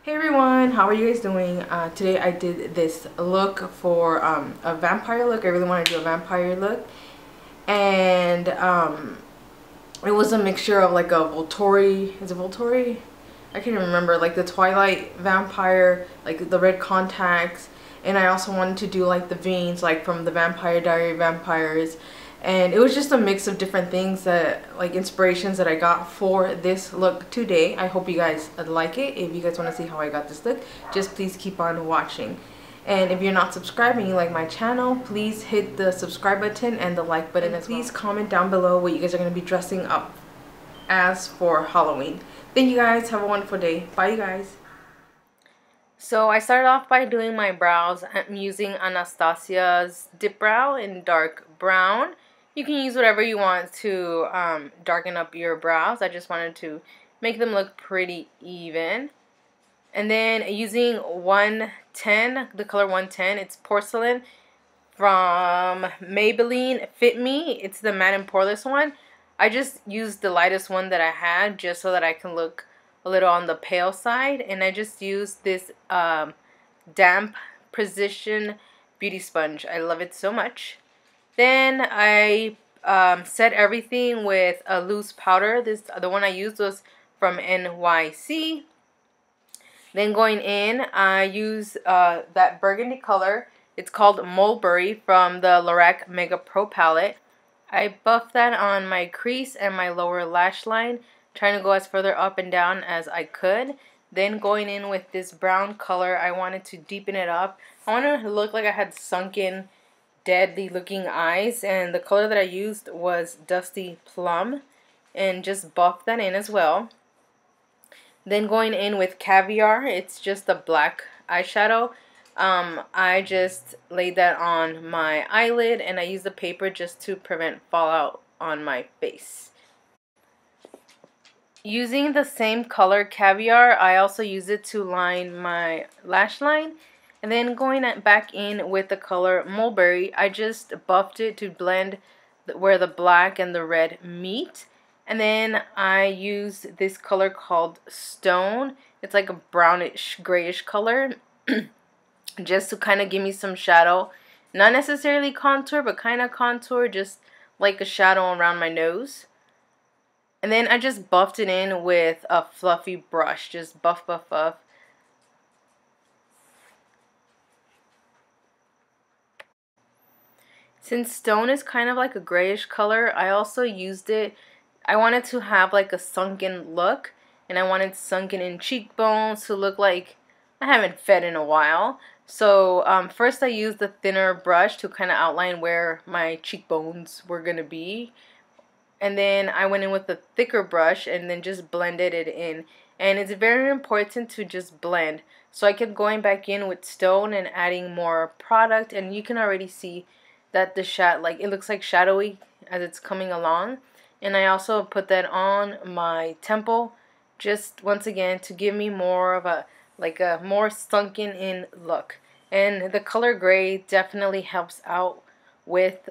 Hey everyone, how are you guys doing? Today I did this look for a vampire look. I really want to do a vampire look, and it was a mixture of like a Volturi, is it Volturi? I can't even remember, like the Twilight vampire, like the red contacts, and I also wanted to do like the veins like from the Vampire Diary vampires. And it was just a mix of different things that, like, inspirations that I got for this look today. I hope you guys like it. If you guys want to see how I got this look, just please keep on watching. And if you're not subscribed and you like my channel, please hit the subscribe button and the like button as well. Please comment down below what you guys are going to be dressing up as for Halloween. Thank you guys. Have a wonderful day. Bye, you guys. So I started off by doing my brows. I'm using Anastasia's Dip Brow in dark brown. You can use whatever you want to darken up your brows. I just wanted to make them look pretty even. And then using 110, the color 110, it's Porcelain from Maybelline Fit Me. It's the matte and poreless one. I just used the lightest one that I had just so that I can look a little on the pale side. And I just used this damp Precision Beauty Sponge. I love it so much. Then I set everything with a loose powder. The one I used was from NYC. Then going in, I use that burgundy color. It's called Mulberry from the Lorac Mega Pro palette. I buffed that on my crease and my lower lash line, trying to go as further up and down as I could. Then going in with this brown color, I wanted to deepen it up. I wanted to look like I had sunken, deadly looking eyes, and the color that I used was Dusty Plum, and just buffed that in as well. Then going in with Caviar, it's just a black eyeshadow. I just laid that on my eyelid, and I used the paper just to prevent fallout on my face. Using the same color Caviar, I also use it to line my lash line. And then going back in with the color Mulberry, I just buffed it to blend where the black and the red meet. And then I use this color called Stone. It's like a brownish, grayish color. Just to kind of give me some shadow. Not necessarily contour, but kind of contour. Just like a shadow around my nose. And then I just buffed it in with a fluffy brush. Just buff, buff, buff. Since Stone is kind of like a grayish color, I also used it. I wanted to have like a sunken look. And I wanted sunken in cheekbones to look like I haven't fed in a while. So first I used the thinner brush to kind of outline where my cheekbones were going to be. And then I went in with the thicker brush and then just blended it in. And it's very important to just blend. So I kept going back in with Stone and adding more product. And you can already see that the it looks like shadowy as it's coming along. And I also put that on my temple, just once again to give me more of a more sunken in look. And the color gray definitely helps out with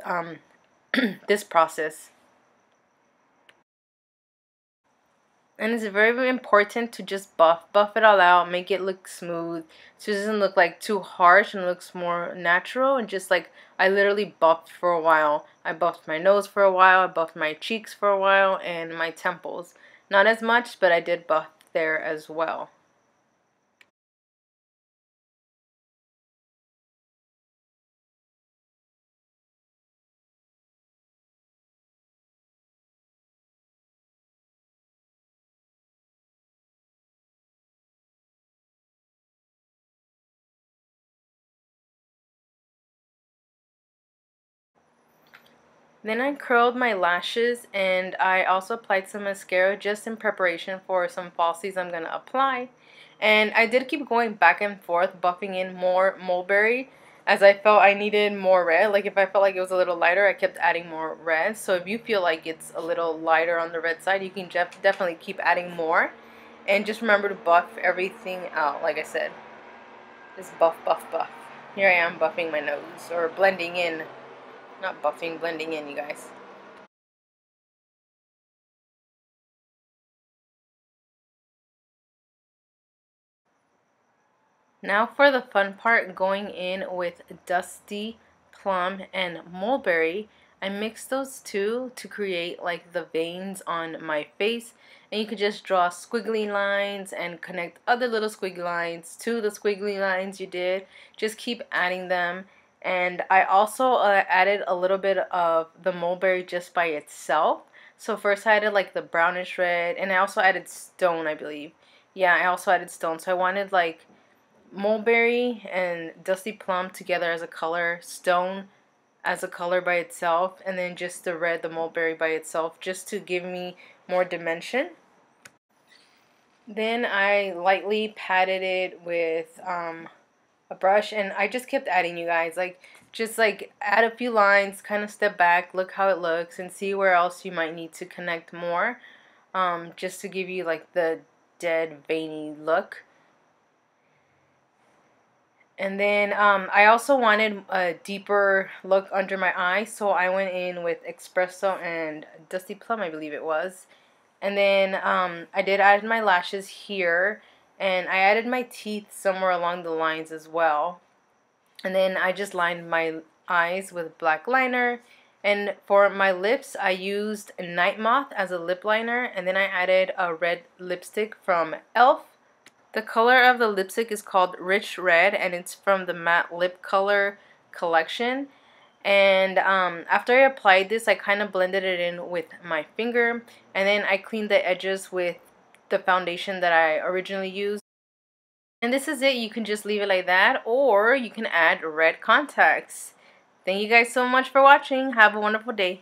this process. And it's very, very important to just buff it all out, make it look smooth, so it doesn't look like too harsh and looks more natural. And just like I literally buffed for a while. I buffed my nose for a while, I buffed my cheeks for a while, and my temples. Not as much, but I did buff there as well. Then I curled my lashes, and I also applied some mascara just in preparation for some falsies I'm going to apply. And I did keep going back and forth, buffing in more Mulberry as I felt I needed more red. Like if I felt like it was a little lighter, I kept adding more red. So if you feel like it's a little lighter on the red side, you can definitely keep adding more. And just remember to buff everything out, like I said. Just buff, buff, buff. Here I am buffing my nose, or blending in. Not buffing, blending in, you guys. Now for the fun part, going in with Dusty Plum and Mulberry. I mixed those two to create like the veins on my face, and you could just draw squiggly lines and connect other little squiggly lines to the squiggly lines you did. Just keep adding them. And I also added a little bit of the mulberry just by itself. So first I added like the brownish red, and I also added stone, I believe. Yeah, I also added stone. So I wanted like mulberry and dusty plum together as a color, stone as a color by itself, and then just the red, the mulberry by itself, just to give me more dimension. Then I lightly patted it with a brush, and I just kept adding, you guys, like just like add a few lines, kind of step back, look how it looks, and see where else you might need to connect more, just to give you like the dead veiny look. And then I also wanted a deeper look under my eye, so I went in with Espresso and Dusty Plum, I believe it was. And then I did add my lashes here, and I added my teeth somewhere along the lines as well. And then I just lined my eyes with black liner. And for my lips, I used Night Moth as a lip liner, and then I added a red lipstick from e.l.f. The color of the lipstick is called Rich Red, and it's from the Matte Lip Color collection. And after I applied this, I kind of blended it in with my finger, and then I cleaned the edges with the foundation that I originally used. And this is it. You can just leave it like that, or you can add red contacts. Thank you guys so much for watching. Have a wonderful day.